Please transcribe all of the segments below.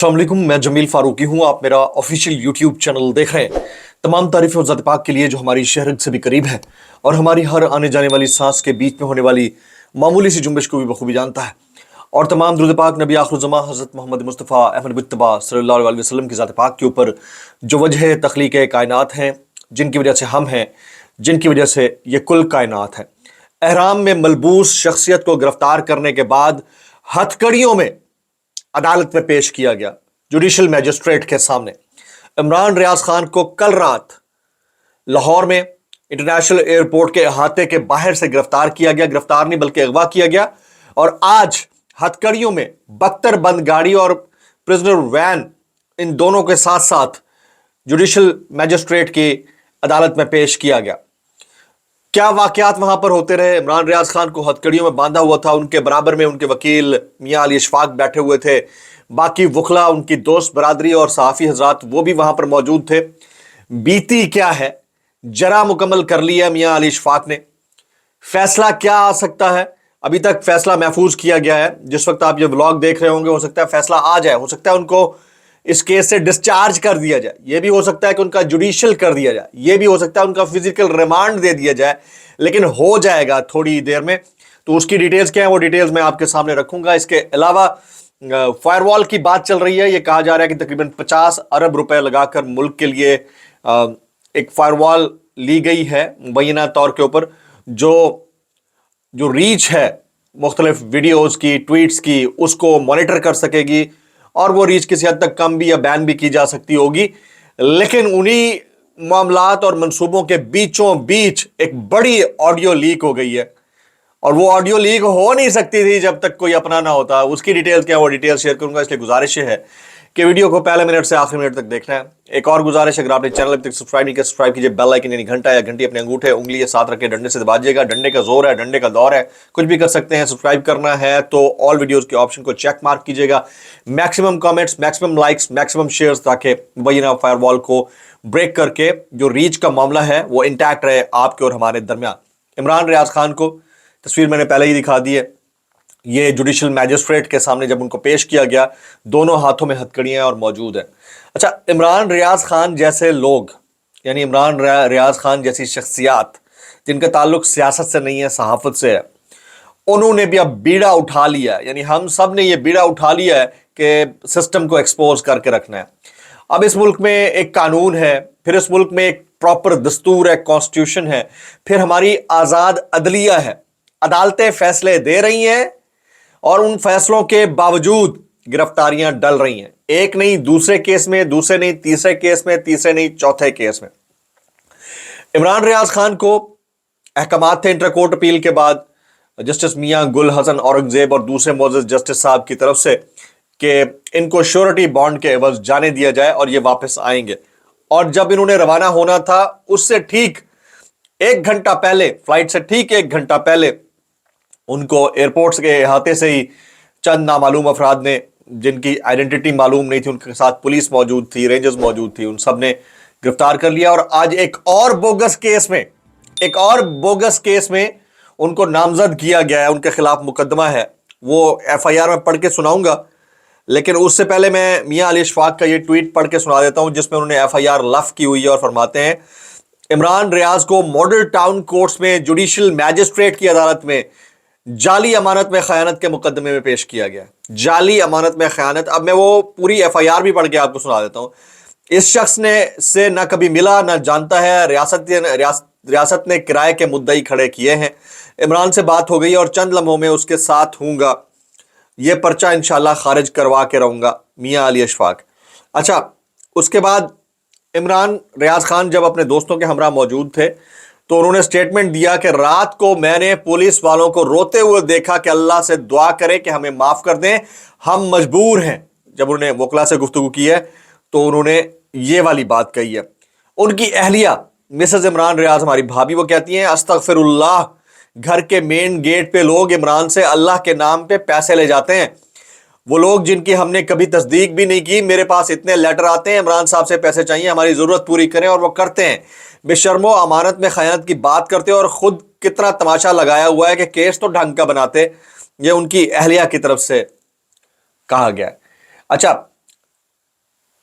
अस्सलाम वालेकुम, मैं जमील फारूकी हूँ। आप मेरा ऑफिशियल यूट्यूब चैनल देख रहे हैं। तमाम तारीफ़ और ज़ात पाक के लिए जो हमारी शहरत से भी करीब है और हमारी हर आने जाने वाली सांस के बीच में होने वाली मामूली सी जुम्बिश को भी बखूबी जानता है। और तमाम दुरूद पाक नबी आखिरुज़्ज़मा हज़रत मोहम्मद मुस्तफ़ा अहमद मुज्तबा सल्लल्लाहु अलैहि वसल्लम की ज़ात पाक के ऊपर जो वजह तख्लीक़ कायनात हैं, जिनकी वजह से हम हैं, जिनकी वजह से ये कुल कायनात है। एहराम में मलबूस शख्सियत को गिरफ्तार करने के बाद हथकड़ियों में अदालत में पेश किया गया, जुडिशल मैजिस्ट्रेट के सामने। इमरान रियाज खान को कल रात लाहौर में इंटरनेशनल एयरपोर्ट के अहाते के बाहर से गिरफ्तार किया गया। गिरफ्तार नहीं बल्कि अगवा किया गया और आज हथकड़ियों में बख्तर बंद गाड़ी और प्रिजनर वैन, इन दोनों के साथ साथ जुडिशल मैजिस्ट्रेट की अदालत में पेश किया गया। क्या वाकयात वहां पर होते रहे। इमरान रियाज खान को हथकड़ियों में बांधा हुआ था, उनके बराबर में उनके वकील मियां अली इशफाक बैठे हुए थे, बाकी वकला, उनकी दोस्त बरादरी और सहाफ़ी हजरात वो भी वहां पर मौजूद थे। बीती क्या है जरा मुकम्मल कर लिया मियां अली इशफाक ने। फैसला क्या आ सकता है, अभी तक फैसला महफूज किया गया है। जिस वक्त आप ये व्लॉग देख रहे होंगे हो सकता है फैसला आ जाए, हो सकता है उनको इस केस से डिस्चार्ज कर दिया जाए, यह भी हो सकता है कि उनका जुडिशियल कर दिया जाए, यह भी हो सकता है उनका फिजिकल रिमांड दे दिया जाए, लेकिन हो जाएगा थोड़ी देर में। तो उसकी डिटेल्स क्या है वो डिटेल्स मैं आपके सामने रखूंगा। इसके अलावा फायरवॉल की बात चल रही है। यह कहा जा रहा है कि तकरीबन 50 अरब रुपए लगाकर मुल्क के लिए एक फायरवॉल ली गई है मुबैना तौर के ऊपर, जो रीच है मुख्तलिफ वीडियोस की, ट्वीट्स की, उसको मॉनिटर कर सकेगी और वो रीच किसी हद तक कम भी या बैन भी की जा सकती होगी। लेकिन उन्हीं मामलात और मंसूबों के बीचों बीच एक बड़ी ऑडियो लीक हो गई है और वो ऑडियो लीक हो नहीं सकती थी जब तक कोई अपना ना होता। उसकी डिटेल्स क्या है वो डिटेल्स शेयर करूंगा, इसलिए गुजारिश है कि वीडियो को पहले मिनट से आखिरी मिनट तक देखना है। एक और गुजारिश, अगर आपने चैनल अभी तक सब्सक्राइब नहीं किया सब्सक्राइब कीजिए, बेल आइकन यानी घंटा या घंटी अपने अंगूठे उंगली के साथ रख के डंडे से दबाइएगा। डंडे का जोर है, डंडे का दौर है, कुछ भी कर सकते हैं। सब्सक्राइब करना है तो ऑल वीडियोस के ऑप्शन को चेक मार्क कीजिएगा। Maximum comments, maximum likes, maximum shares, ताकि मुबैना फायरवॉल को ब्रेक करके जो रीच का मामला है वो इंटैक्ट रहे आपके और हमारे दरमियान। इमरान रियाज खान को तस्वीर मैंने पहले ही दिखा दी है। ये जुडिशल मैजिस्ट्रेट के सामने जब उनको पेश किया गया, दोनों हाथों में हथकड़ियां और मौजूद है। अच्छा, इमरान रियाज खान जैसे लोग, यानी इमरान रियाज खान जैसी शख्सियात जिनका ताल्लुक सियासत से नहीं है, सहाफत से है, उन्होंने भी अब बीड़ा उठा लिया है। यानी हम सब ने ये बीड़ा उठा लिया है कि सिस्टम को एक्सपोज करके रखना है। अब इस मुल्क में एक कानून है, फिर इस मुल्क में एक प्रॉपर दस्तूर है, कॉन्स्टिट्यूशन है, फिर हमारी आज़ाद अदलिया है। अदालतें फैसले दे रही हैं और उन फैसलों के बावजूद गिरफ्तारियां डल रही हैं। एक नहीं दूसरे केस में, दूसरे नहीं तीसरे केस में, तीसरे नहीं चौथे केस में। इमरान रियाज खान को अहकामात थे इंटर कोर्ट अपील के बाद जस्टिस मियां गुल हसन औरंगजेब और दूसरे मोअज़्ज़ज़ जस्टिस साहब की तरफ से कि इनको श्योरिटी बॉन्ड के एवज जाने दिया जाए और ये वापस आएंगे। और जब इन्होंने रवाना होना था उससे ठीक 1 घंटा पहले, फ्लाइट से ठीक 1 घंटा पहले, उनको एयरपोर्ट्स के अहाते से ही चंद नामालूम अफराद ने, जिनकी आइडेंटिटी मालूम नहीं थी, उनके साथ पुलिस मौजूद थी, रेंजर्स मौजूद थी, उन सब ने गिरफ्तार कर लिया। और आज एक और बोगस केस में उनको नामजद किया गया है, उनके खिलाफ मुकदमा है। वो FIR में पढ़ के सुनाऊंगा, लेकिन उससे पहले मैं मियां अली इशफाक का ये ट्वीट पढ़ के सुना देता हूं जिसमें उन्होंने FIR लफ की हुई है और फरमाते हैं, इमरान रियाज को मॉडल टाउन कोर्ट्स में जुडिशल मैजिस्ट्रेट की अदालत में जाली अमानत में खयानत के मुकदमे में पेश किया गया। जाली अमानत में खयानत। अब मैं वो पूरी FIR भी पढ़ के आपको सुना देता हूं। इस शख्स ने से ना कभी मिला ना जानता है, रियासत ने किराए के मुद्दई खड़े किए हैं। इमरान से बात हो गई और चंद लम्हों में उसके साथ हूँगा, ये पर्चा इंशाल्लाह खारिज करवा के रहूँगा। मियां अली इशफाक। अच्छा, उसके बाद इमरान रियाज खान जब अपने दोस्तों के हमरा मौजूद थे तो उन्होंने स्टेटमेंट दिया कि रात को मैंने पुलिस वालों को रोते हुए देखा कि अल्लाह से दुआ करें कि हमें माफ़ कर दें, हम मजबूर हैं। जब उन्होंने वकला से गुफ्तगू की है तो उन्होंने ये वाली बात कही है। उनकी अहलिया मिसेस इमरान रियाज, हमारी भाभी, वो कहती हैं, अस्तगफिरुल्लाह, घर के मेन गेट पे लोग इमरान से अल्लाह के नाम पे पैसे ले जाते हैं। वो लोग जिनकी हमने कभी तस्दीक भी नहीं की, मेरे पास इतने लेटर आते हैं, इमरान साहब से पैसे चाहिए, हमारी ज़रूरत पूरी करें, और वो करते हैं। बेशर्मो अमानत में खयानत की बात करते और खुद कितना तमाशा लगाया हुआ है कि केस तो ढंग का बनाते। ये उनकी अहलिया की तरफ से कहा गया है। अच्छा,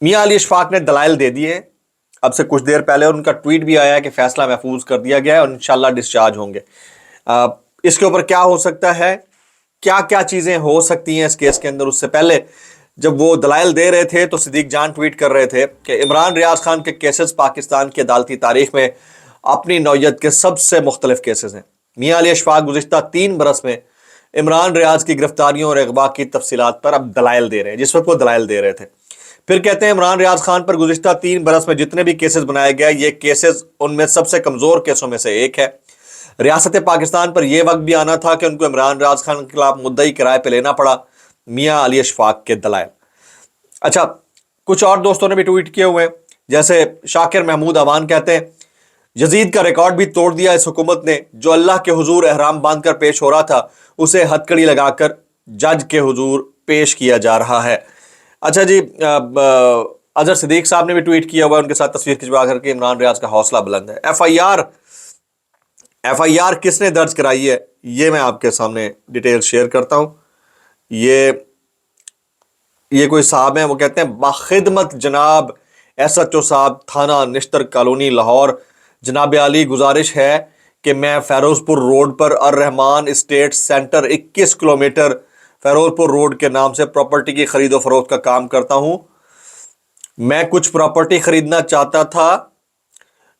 मियां अली इशफाक ने दलाइल दे दिए। अब से कुछ देर पहले उनका ट्वीट भी आया है कि फैसला महफूज कर दिया गया है और इंशाल्लाह डिस्चार्ज होंगे। इसके ऊपर क्या हो सकता है, क्या क्या चीजें हो सकती हैं इस केस के अंदर, उससे पहले जब वो दलाइल दे रहे थे तो सिद्दीक जान ट्वीट कर रहे थे कि इमरान रियाज खान के केसेस पाकिस्तान की अदालती तारीख में अपनी नौयत के सबसे मुख्तलिफ केसेस हैं। मियां अली इशफाक गुज़िश्ता 3 बरस में इमरान रियाज की गिरफ्तारियों और अगवा की तफसीलात पर अब दलाइल दे रहे हैं, जिस वक्त वो दलाइल दे रहे थे। फिर कहते हैं इमरान रियाज खान पर गुज़िश्ता 3 बरस में जितने भी केसेस बनाए गए, ये केसेस उनमें सबसे कमजोर केसों में से एक है। रियासत पाकिस्तान पर यह वक्त भी आना था कि उनको इमरान रियाज खान के खिलाफ मुद्दई किराए पे लेना पड़ा। मियां अली इशफाक के दलाइल। अच्छा, कुछ और दोस्तों ने भी ट्वीट किए हुए हैं, जैसे शाकिर महमूद अवान कहते हैं यजीद का रिकॉर्ड भी तोड़ दिया इस हुकूमत ने, जो अल्लाह के हुजूर एहराम बांधकर पेश हो रहा था उसे हथकड़ी लगाकर जज के हुजूर पेश किया जा रहा है। अच्छा जी, अजहर सिद्दीक साहब ने भी ट्वीट किया हुआ है, उनके साथ तस्वीर खिंचवा करके इमरान रियाज का हौसला बुलंद है। एफआईआर किसने दर्ज कराई है, ये मैं आपके सामने डिटेल शेयर करता हूं। ये कोई साहब हैं, वो कहते हैं बाखिदमत जनाब एसएचओ साहब थाना निश्तर कॉलोनी लाहौर, जनाब आली गुजारिश है कि मैं फैरोजपुर रोड पर Ar Rehman state centre 21 kilometre Ferozepur road के नाम से प्रॉपर्टी की खरीदो फरोख्त का काम करता हूं। मैं कुछ प्रॉपर्टी खरीदना चाहता था।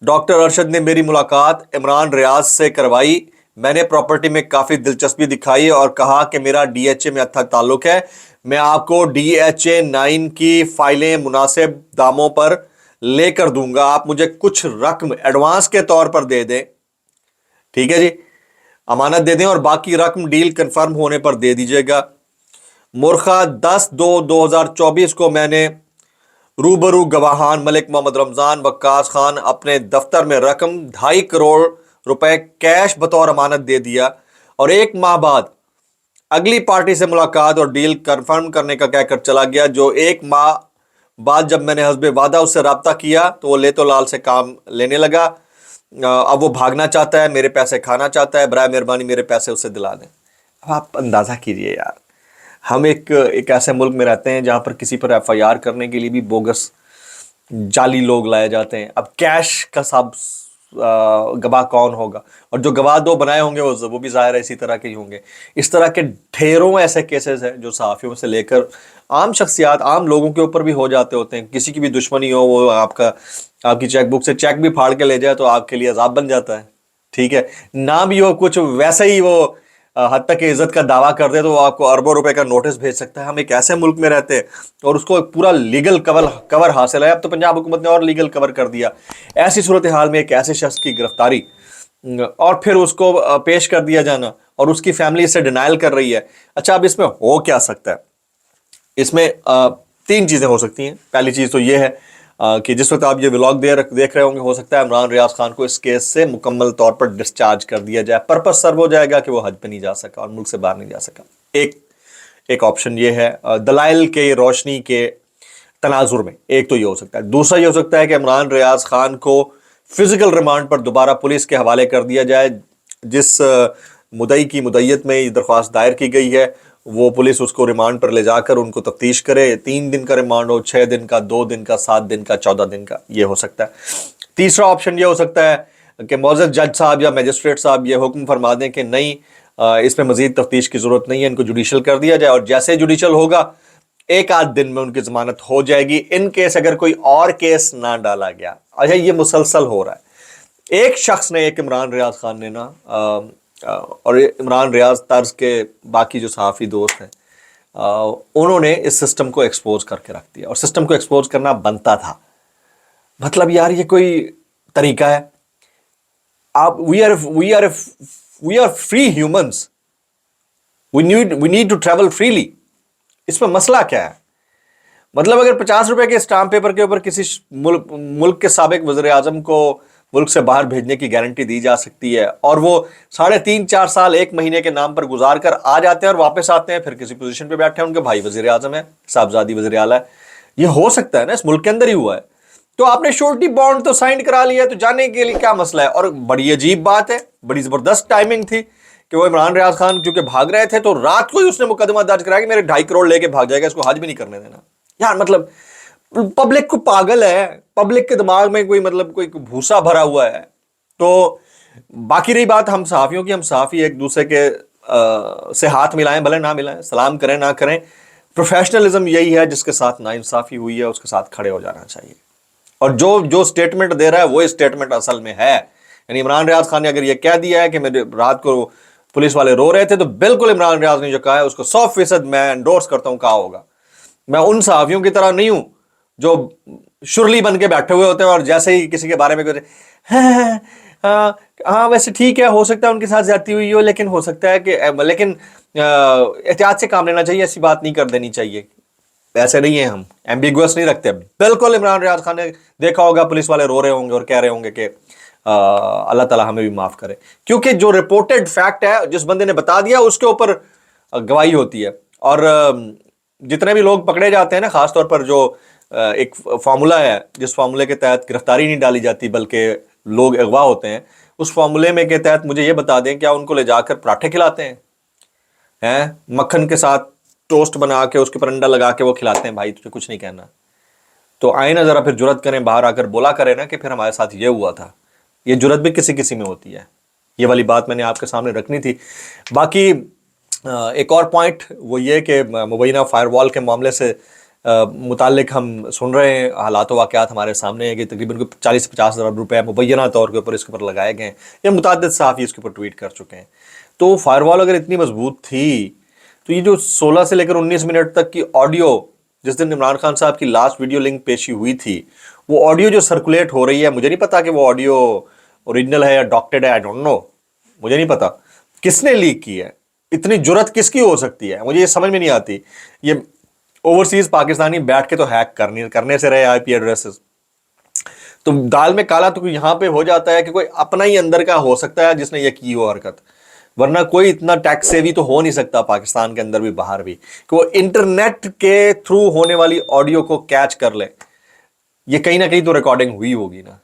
डॉक्टर अरशद ने मेरी मुलाकात इमरान रियाज से करवाई। मैंने प्रॉपर्टी में काफ़ी दिलचस्पी दिखाई और कहा कि मेरा डीएचए में अच्छा ताल्लुक है, मैं आपको डीएचए 9 की फाइलें मुनासिब दामों पर लेकर दूंगा, आप मुझे कुछ रकम एडवांस के तौर पर दे दें। ठीक है जी, अमानत दे दें और बाकी रकम डील कंफर्म होने पर दे दीजिएगा। मुर्खा 10/2/2024 को मैंने रूबरू गवाहान मलिक मोहम्मद रमजान वक्कास खान अपने दफ्तर में रकम 2.5 करोड़ रुपए कैश बतौर अमानत दे दिया और 1 माह बाद अगली पार्टी से मुलाकात और डील कंफर्म करने का कहकर चला गया। जो 1 माह बाद जब मैंने हस्बे वादा उससे रब्ता किया तो वो ले तो लाल से काम लेने लगा। अब वो भागना चाहता है, मेरे पैसे खाना चाहता है, बराए मेहरबानी मेरे पैसे उससे दिला दें। अब आप अंदाज़ा कीजिए यार, हम एक ऐसे मुल्क में रहते हैं जहाँ पर किसी पर एफआईआर करने के लिए भी बोगस जाली लोग लाए जाते हैं। अब कैश का सब गवाह कौन होगा, और जो गवाह 2 बनाए होंगे वो भी ज़ाहिर है इसी तरह के ही होंगे। इस तरह के ढेरों ऐसे केसेस हैं जो सहाफ़ियों से लेकर आम शख्सियात, आम लोगों के ऊपर भी हो जाते होते हैं। किसी की भी दुश्मनी हो, वो आपकी चेकबुक से चेक भी फाड़ के ले जाए तो आपके लिए अजाब बन जाता है। ठीक है, ना भी हो कुछ, वैसे ही वो हद तक इज्जत का दावा कर दे तो वो आपको अरबों रुपए का नोटिस भेज सकता है। हम एक ऐसे मुल्क में रहते हैं और उसको एक पूरा लीगल कवर हासिल है। अब तो पंजाब हुकूमत ने और लीगल कवर कर दिया। ऐसी सूरत हाल में एक ऐसे शख्स की गिरफ्तारी और फिर उसको पेश कर दिया जाना और उसकी फैमिली इससे डिनाइल कर रही है। अच्छा, अब इसमें हो क्या सकता है? इसमें 3 चीज़ें हो सकती हैं। पहली चीज़ तो ये है कि जिस वक्त आप ये व्लॉग देख रहे होंगे, हो सकता है इमरान रियाज खान को इस केस से मुकम्मल तौर पर डिस्चार्ज कर दिया जाए। पर्पस सर्व हो जाएगा कि वो हज पे नहीं जा सका और मुल्क से बाहर नहीं जा सका। एक ऑप्शन ये है दलाइल के रोशनी के तनाजुर में। एक तो ये हो सकता है। दूसरा ये हो सकता है कि इमरान रियाज खान को फिजिकल रिमांड पर दोबारा पुलिस के हवाले कर दिया जाए। जिस मुद्दई की मुद्दईयत में ये दरख्वास्त दायर की गई है, वो पुलिस उसको रिमांड पर ले जाकर उनको तफ्तीश करे। 3 दिन का रिमांड हो, 6 दिन का, 2 दिन का, 7 दिन का, 14 दिन का, ये हो सकता है। तीसरा ऑप्शन ये हो सकता है कि मौजूद जज साहब या मजिस्ट्रेट साहब ये हुक्म फरमा दें कि नहीं, इसमें मजीद तफ्तीश की जरूरत नहीं है, इनको जुडिशल कर दिया जाए और जैसे जुडिशल होगा 1 आध दिन में उनकी जमानत हो जाएगी, इन केस अगर कोई और केस ना डाला गया। अच्छा, ये मुसलसल हो रहा है। एक शख्स ने, एक इमरान रियाज खान ने ना और इमरान रियाज तर्ज के बाकी जो सहाफ़ी दोस्त हैं, उन्होंने इस सिस्टम को एक्सपोज करके रख दिया और सिस्टम को एक्सपोज करना बनता था। मतलब यार, ये कोई तरीका है? आप we are free humans, we need to travel freely. इसमें मसला क्या है? मतलब अगर 50 रुपए के स्टाम्प पेपर के ऊपर किसी मुल्क के साबिक वज़ीर आज़म को मुल्क से बाहर भेजने की गारंटी दी जा सकती है और वो 3.5-4 साल 1 महीने के नाम पर गुजार कर आ जाते हैं और वापस आते हैं, फिर किसी पोजीशन पे बैठे हैं, उनके भाई वज़ीर आज़म है, साहबजादी वज़ीर आला है। ये हो सकता है ना, इस मुल्क के अंदर ही हुआ है। तो आपने श्योरिटी बॉन्ड तो साइन करा लिया, तो जाने के लिए क्या मसला है? और बड़ी अजीब बात है, बड़ी जबरदस्त टाइमिंग थी कि वो इमरान रियाज खान क्योंकि भाग रहे थे तो रात को ही उसने मुकदमा दर्ज कराया कि मेरे 2.5 करोड़ लेके भाग जाएगा, इसको हज भी नहीं करने देना। यार मतलब पब्लिक को पागल है, पब्लिक के दिमाग में कोई मतलब कोई भूसा भरा हुआ है। तो बाकी रही बात हम सहाफियों की, हम सहाफी एक दूसरे के से हाथ मिलाएं भले ना मिलाएं, सलाम करें ना करें, प्रोफेशनलिज्म यही है, जिसके साथ नाइंसाफी हुई है उसके साथ खड़े हो जाना चाहिए। और जो जो स्टेटमेंट दे रहा है वो स्टेटमेंट असल में है, यानी इमरान रियाज खान ने अगर ये कह दिया है कि मेरे रात को पुलिस वाले रो रहे थे, तो बिल्कुल इमरान रियाज ने जो कहा है उसको 100% मैं एंडोर्स करता हूं, कहा होगा। मैं उन सहाफियों की तरह नहीं हूं जो शुरली बन के बैठे हुए होते हैं और जैसे ही किसी के बारे में कहते हैं हाँ वैसे ठीक है, हो सकता है उनके साथ ज्यादती हुई हो, लेकिन हो सकता है कि लेकिन एहतियात से काम लेना चाहिए, ऐसी बात नहीं कर देनी चाहिए। ऐसे नहीं है, हम एम्बिगुअस नहीं रखते। बिल्कुल इमरान रियाज खान ने देखा होगा पुलिस वाले रो रहे होंगे और कह रहे होंगे कि अल्लाह ताला हमें भी माफ करे, क्योंकि जो रिपोर्टेड फैक्ट है, जिस बंदे ने बता दिया उसके ऊपर गवाही होती है। और जितने भी लोग पकड़े जाते हैं ना, खासतौर पर जो एक फार्मूला है जिस फार्मूले के तहत गिरफ्तारी नहीं डाली जाती बल्कि लोग अगवा होते हैं, उस फार्मूले में के तहत मुझे ये बता दें, क्या उनको ले जाकर पराठे खिलाते हैं मक्खन के साथ, टोस्ट बना के उसके पर अंडा लगा के वो खिलाते हैं? भाई तुझे कुछ नहीं कहना तो आए ना जरा फिर जुर्रत करें, बाहर आकर बोला करें ना कि फिर हमारे साथ ये हुआ था। ये जुर्रत भी किसी किसी में होती है, ये वाली बात मैंने आपके सामने रखनी थी। बाकी एक और पॉइंट वो ये कि मुबैना फायरवॉल के मामले से मुतालिक हम सुन रहे हैं, हालात वाक़यात हमारे सामने है कि तकरीबन 40 से 50 हज़ार रुपये मुबैना तौर के ऊपर इसके ऊपर लगाए गए हैं। ये मुतअद्दिद सहाफ़ी इसके ऊपर ट्वीट कर चुके हैं। तो फायरवॉल अगर इतनी मजबूत थी, तो ये जो 16 से लेकर 19 मिनट तक की ऑडियो, जिस दिन इमरान खान साहब की लास्ट वीडियो लिंक पेशी हुई थी, वो ऑडियो जो सर्कुलेट हो रही है, मुझे नहीं पता कि वो ऑडियो ओरिजिनल है या डॉक्टेड है, आई डोंट नो, मुझे नहीं पता किसने लीक की है। इतनी जुर्रत किसकी हो सकती है, मुझे ये समझ में नहीं आती। ये ओवरसीज पाकिस्तानी बैठ के तो हैक करने से रहे आईपी एड्रेसेस, तो दाल में काला तो यहां पे हो जाता है कि कोई अपना ही अंदर का हो सकता है जिसने ये की हो हरकत, वरना कोई इतना टैक्स सेवी तो हो नहीं सकता पाकिस्तान के अंदर भी बाहर भी कि वो इंटरनेट के थ्रू होने वाली ऑडियो को कैच कर ले। ये कहीं ना कहीं तो रिकॉर्डिंग हुई होगी ना,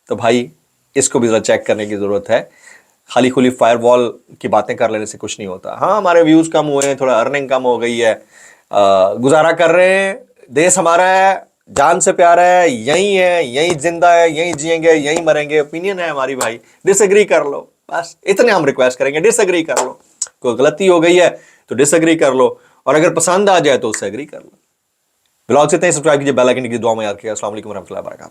तो भाई इसको भी जरा चेक करने की जरूरत है। खाली खुली फायरवॉल की बातें कर लेने से कुछ नहीं होता। हाँ हमारे व्यूज कम हुए हैं, थोड़ा अर्निंग कम हो गई है, गुजारा कर रहे हैं, देश हमारा है, जान से प्यारा है, यही है, यही जिंदा है, यही जिएंगे, यही मरेंगे, ओपिनियन है हमारी भाई, डिसएग्री कर लो, बस इतने हम रिक्वेस्ट करेंगे, डिसएग्री कर लो। कोई गलती हो गई है तो डिसएग्री कर लो, और अगर पसंद आ जाए तो उससे एग्री कर लो। ब्लॉग से इतना ही, सब्सक्राइब कीजिए, बेल आइकन की दुआ में याद किया। अस्सलाम वालेकुम रहमतुल्लाहि व बरकातहू।